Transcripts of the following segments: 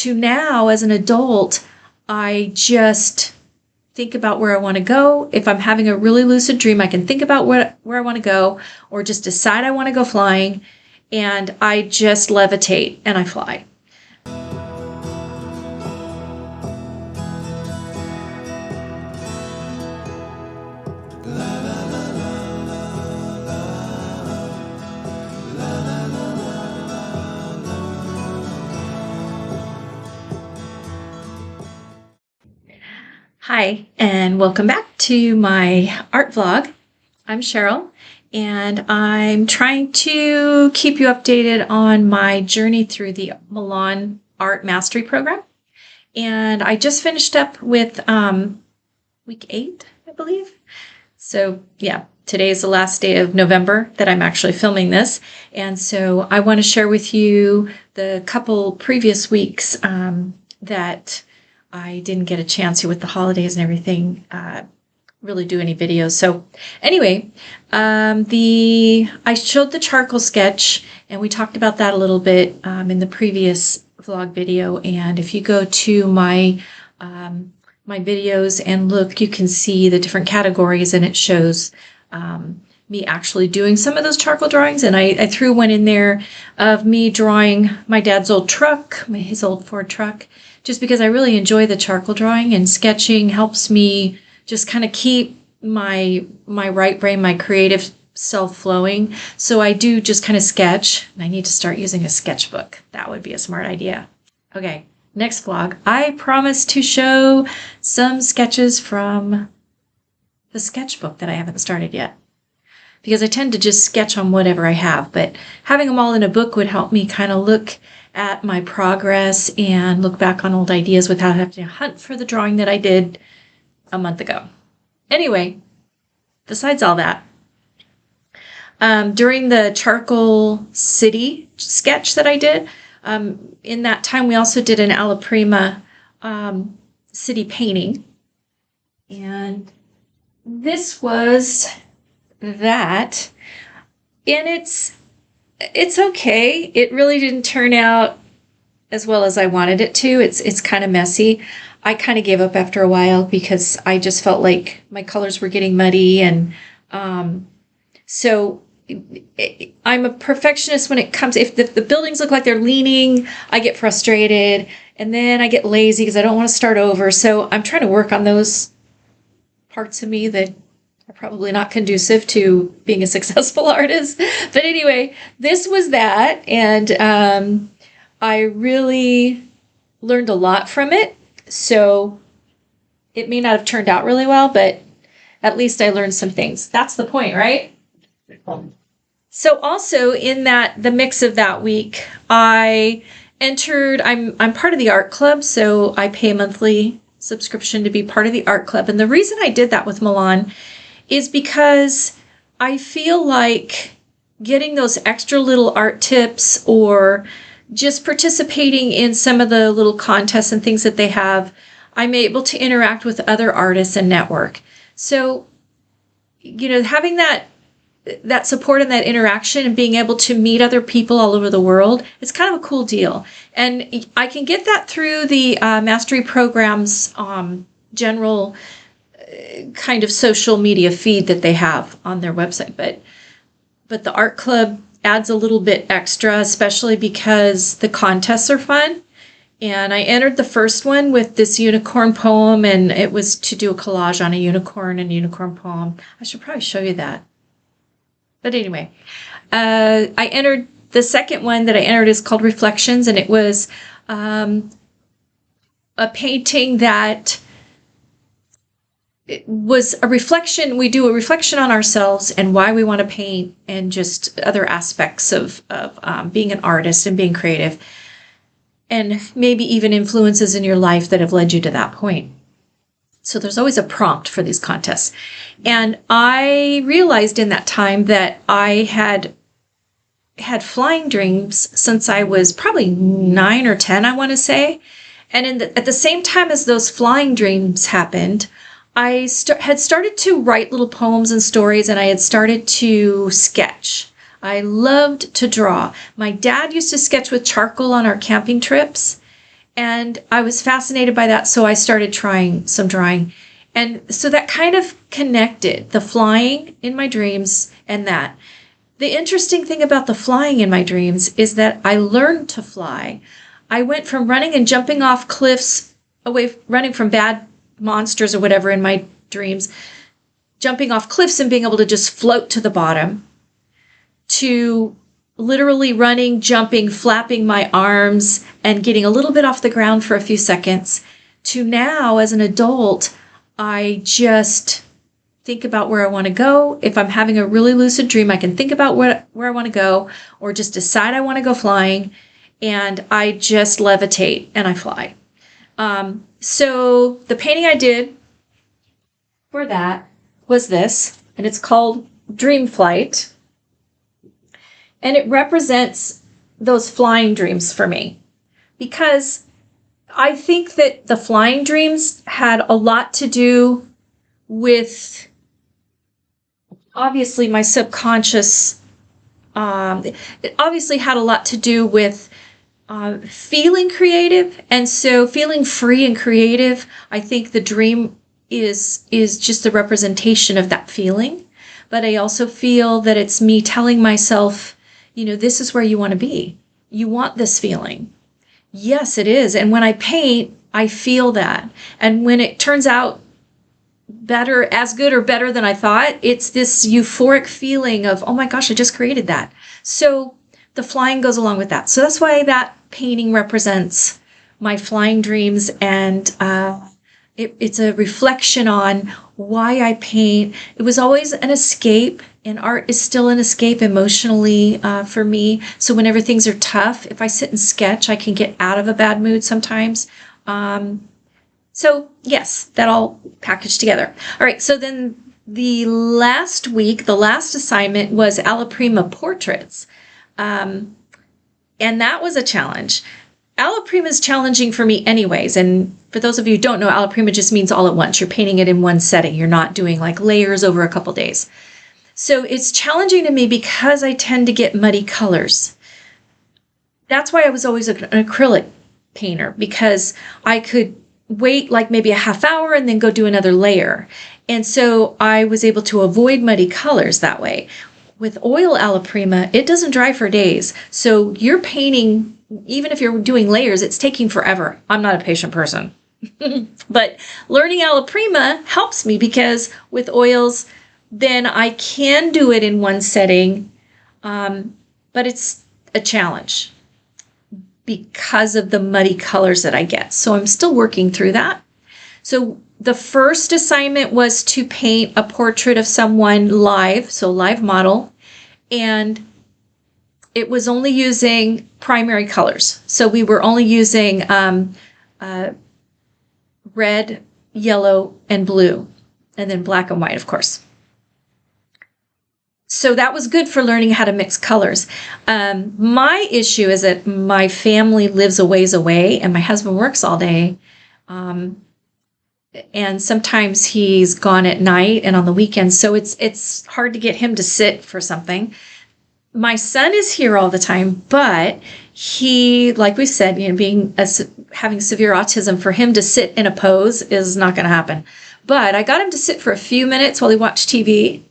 to now as an adult, I just think about where I want to go. If I'm having a really lucid dream, I can think about where I want to go, or just decide I want to go flying, and I just levitate and I fly. Hi, and welcome back to my art vlog. I'm Cheryl, and I'm trying to keep you updated on my journey through the Milan Art Mastery Program. And I just finished up with week 8, I believe. So yeah, today is the last day of November that I'm actually filming this. And so I want to share with you the couple previous weeks that I didn't get a chance here with the holidays and everything, really do any videos. So anyway, I showed the charcoal sketch, and we talked about that a little bit in the previous vlog video. And if you go to my my videos and look, you can see the different categories, and it shows me actually doing some of those charcoal drawings. And I threw one in there of me drawing my dad's old truck, his old Ford truck, just because I really enjoy the charcoal drawing, and sketching helps me just kind of keep my right brain, my creative self flowing. So I do just kind of sketch, and I need to start using a sketchbook. That would be a smart idea. Okay, next vlog, I promise to show some sketches from the sketchbook that I haven't started yet, because I tend to just sketch on whatever I have, but having them all in a book would help me kind of look at my progress and look back on old ideas without having to hunt for the drawing that I did a month ago. Anyway, besides all that, during the charcoal city sketch that I did, in that time we also did an alla prima city painting, and this was that, and it's okay. It really didn't turn out as well as I wanted it to. It's kind of messy. I kind of gave up after a while because I just felt like my colors were getting muddy, and so I'm a perfectionist when it comes. If the buildings look like they're leaning, I get frustrated, and then I get lazy because I don't want to start over. So I'm trying to work on those parts of me that are probably not conducive to being a successful artist. But anyway, this was that, and I really learned a lot from it. So it may not have turned out really well, but at least I learned some things. That's the point, right? So also in the mix of that week, I entered, I'm part of the art club, so I pay a monthly subscription to be part of the art club. And the reason I did that with Milan is because I feel like getting those extra little art tips, or just participating in some of the little contests and things that they have, I'm able to interact with other artists and network. So, having that support and that interaction and being able to meet other people all over the world, it's kind of a cool deal. And I can get that through the Mastery Program's general kind of social media feed that they have on their website. But the art club adds a little bit extra, especially because the contests are fun. And I entered the first one with this unicorn poem, and it was to do a collage on a unicorn and unicorn poem. I should probably show you that. But anyway, I entered the second one that I entered is called Reflections, and it was a painting that it was a reflection. We do a reflection on ourselves and why we want to paint, and just other aspects of being an artist and being creative, and maybe even influences in your life that have led you to that point. So there's always a prompt for these contests. And I realized in that time that I had flying dreams since I was probably 9 or 10, I want to say. And at the same time as those flying dreams happened, I had started to write little poems and stories, and I had started to sketch. I loved to draw. My dad used to sketch with charcoal on our camping trips, And I was fascinated by that, so I started trying some drawing. And so that kind of connected the flying in my dreams and that. The interesting thing about the flying in my dreams is that I learned to fly. I went from running and jumping off cliffs, running from bad monsters or whatever in my dreams, jumping off cliffs and being able to just float to the bottom, to literally running, jumping, flapping my arms, and getting a little bit off the ground for a few seconds, to now, as an adult, I just think about where I want to go. If I'm having a really lucid dream, I can think about where I want to go, or just decide I want to go flying, and I just levitate and I fly. So the painting I did for that was this, and it's called Dream Flight. And it represents those flying dreams for me, because I think that the flying dreams had a lot to do with, obviously, my subconscious. It obviously had a lot to do with feeling creative. And so feeling free and creative, I think the dream is just the representation of that feeling. But I also feel that it's me telling myself, this is where you want to be. You want this feeling. Yes, it is. And when I paint, I feel that. And when it turns out better, as good or better than I thought, it's this euphoric feeling of, oh my gosh, I just created that. So the flying goes along with that. So that's why that painting represents my flying dreams. And it's a reflection on why I paint. It was always an escape. And art is still an escape emotionally for me. So whenever things are tough, if I sit and sketch, I can get out of a bad mood sometimes. So yes, that all packaged together. All right, so then the last week, the last assignment was alla prima portraits. And that was a challenge. Alla prima is challenging for me anyways. And for those of you who don't know, alla prima just means all at once. You're painting it in one setting. You're not doing like layers over a couple days. So it's challenging to me because I tend to get muddy colors. That's why I was always an acrylic painter, because I could wait like maybe a half hour and then go do another layer. And so I was able to avoid muddy colors that way. With oil alla prima, it doesn't dry for days. So you're painting, even if you're doing layers, it's taking forever. I'm not a patient person. But learning alla prima helps me, because with oils, then I can do it in one setting, but it's a challenge because of the muddy colors that I get. So I'm still working through that. So the first assignment was to paint a portrait of someone live, so live model, and it was only using primary colors. So we were only using red, yellow, and blue, and then black and white, of course. So that was good for learning how to mix colors. My issue is that my family lives a ways away and my husband works all day. And sometimes he's gone at night and on the weekends. So it's hard to get him to sit for something. My son is here all the time, but he, like we said, having severe autism, for him to sit in a pose is not going to happen. But I got him to sit for a few minutes while he watched TV.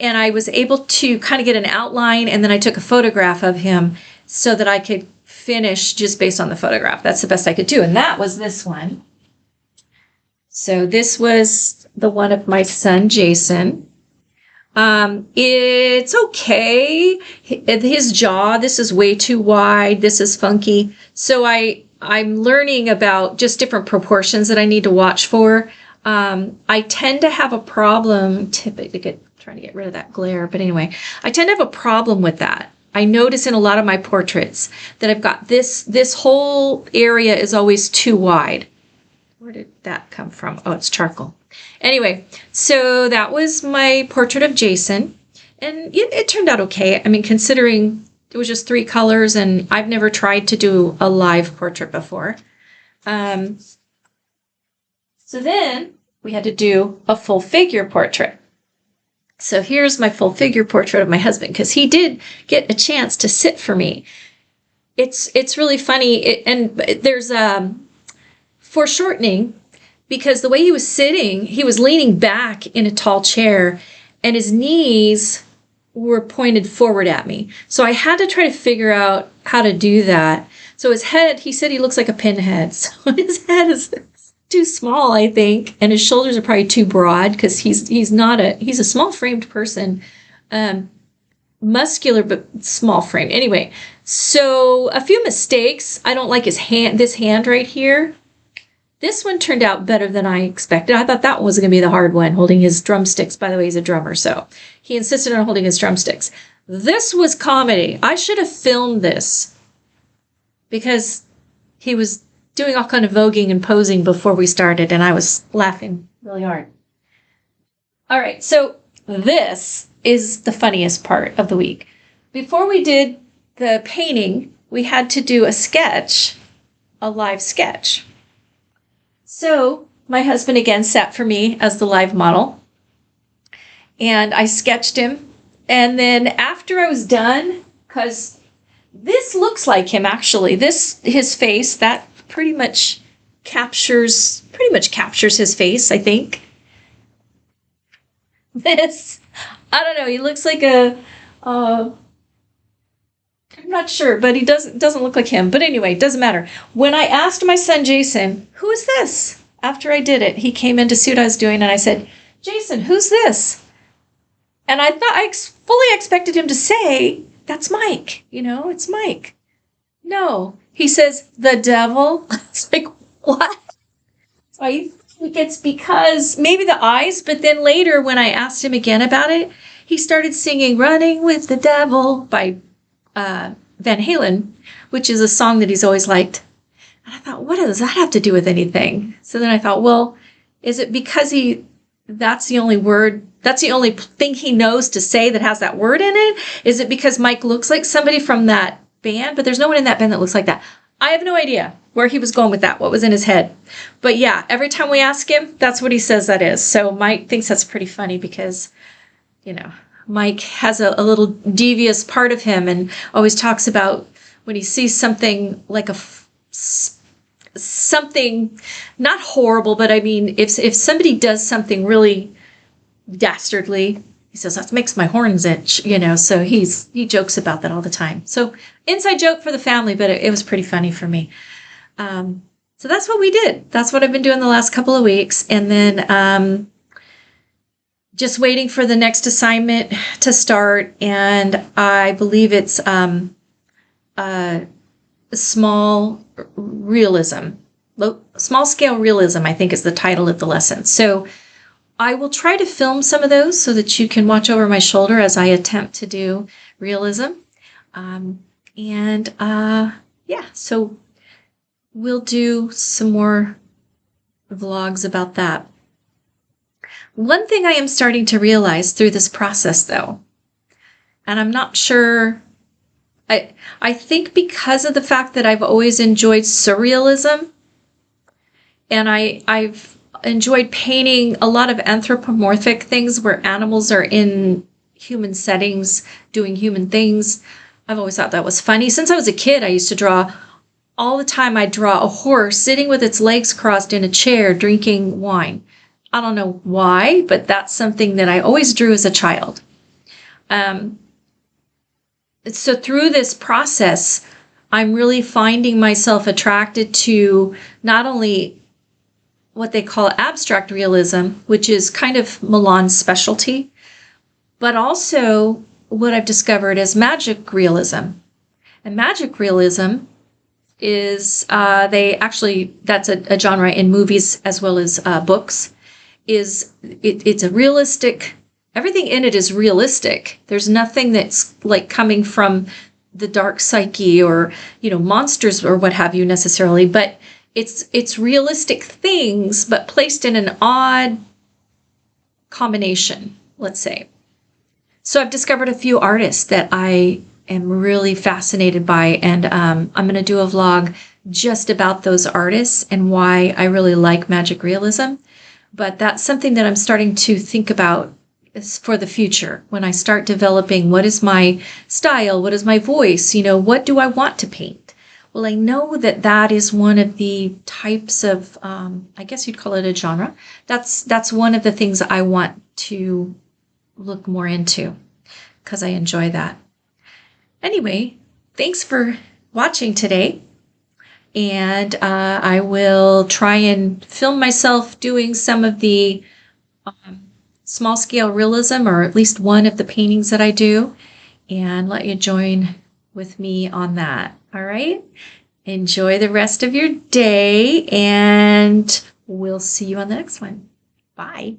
And I was able to kind of get an outline, and then I took a photograph of him so that I could finish just based on the photograph. That's the best I could do. And that was this one. So this was the one of my son, Jason. It's okay. His jaw, this is way too wide. This is funky. So I'm learning about just different proportions that I need to watch for. I tend to have a problem, trying to get rid of that glare, but anyway, I tend to have a problem with that. I notice in a lot of my portraits that I've got this whole area is always too wide. Where did that come from? Oh, it's charcoal. Anyway, so that was my portrait of Jason, and it turned out okay. I mean, considering it was just 3 colors, and I've never tried to do a live portrait before. So then we had to do a full figure portrait. So here's my full figure portrait of my husband, because he did get a chance to sit for me. It's really funny, and there's foreshortening, because the way he was sitting, he was leaning back in a tall chair, and his knees were pointed forward at me. So I had to try to figure out how to do that. So his head, he said he looks like a pinhead. So his head is too small, I think, and his shoulders are probably too broad, because he's a small framed person, muscular but small frame. Anyway, so a few mistakes. I don't like his hand. This hand right here. This one turned out better than I expected. I thought that one was going to be the hard one, holding his drumsticks. By the way, he's a drummer, so he insisted on holding his drumsticks. This was comedy. I should have filmed this, because he was doing all kind of voguing and posing before we started, and I was laughing really hard. All right, so this is the funniest part of the week. Before we did the painting, we had to do a sketch, a live sketch. So my husband again sat for me as the live model, and I sketched him. And then after I was done, because this looks like him actually, his face, that pretty much captures his face, I think. This, I don't know, he looks like I'm not sure, but he doesn't look like him. But anyway, it doesn't matter. When I asked my son Jason, who is this? After I did it, he came in to see what I was doing, and I said, Jason, who's this? And I thought I fully expected him to say, that's Mike. It's Mike. No, he says, the devil. It's like, what? So I think it's because maybe the eyes, but then later when I asked him again about it, he started singing Running with the Devil by Van Halen, which is a song that he's always liked. And I thought, what does that have to do with anything? So then I thought, well, is it because that's the only thing he knows to say that has that word in it? Is it because Mike looks like somebody from that band? But there's no one in that band that looks like that. I have no idea where he was going with that, what was in his head. But yeah, every time we ask him, that's what he says that is. So Mike thinks that's pretty funny, because, Mike has a little devious part of him, and always talks about when he sees something like something not horrible, but I mean, if somebody does something really dastardly, he says, that makes my horns itch, so he jokes about that all the time. So inside joke for the family, but it was pretty funny for me. So that's what we did. That's what I've been doing the last couple of weeks. And then just waiting for the next assignment to start. And I believe it's small scale realism, I think is the title of the lesson. So I will try to film some of those so that you can watch over my shoulder as I attempt to do realism. So we'll do some more vlogs about that. One thing I am starting to realize through this process, though, and I'm not sure, I think because of the fact that I've always enjoyed surrealism, and I've enjoyed painting a lot of anthropomorphic things where animals are in human settings doing human things. I've always thought that was funny. Since I was a kid, I used to draw all the time. I'd draw a horse sitting with its legs crossed in a chair drinking wine. I don't know why, but that's something that I always drew as a child. So through this process, I'm really finding myself attracted to not only what they call abstract realism, which is kind of Milan's specialty, but also what I've discovered as magic realism. And magic realism is, that's a genre in movies as well as books. It's a realistic, everything in it is realistic. There's nothing that's like coming from the dark psyche or, monsters or what have you necessarily, but it's realistic things, but placed in an odd combination, let's say. So I've discovered a few artists that I am really fascinated by, and I'm going to do a vlog just about those artists and why I really like magic realism. But that's something that I'm starting to think about for the future. When I start developing, what is my style? What is my voice? What do I want to paint? Well, I know that that is one of the types of, I guess you'd call it a genre. That's one of the things I want to look more into because I enjoy that. Anyway, thanks for watching today. And I will try and film myself doing some of the small scale realism, or at least one of the paintings that I do, and let you join with me on that. All right? Enjoy the rest of your day, and we'll see you on the next one. Bye.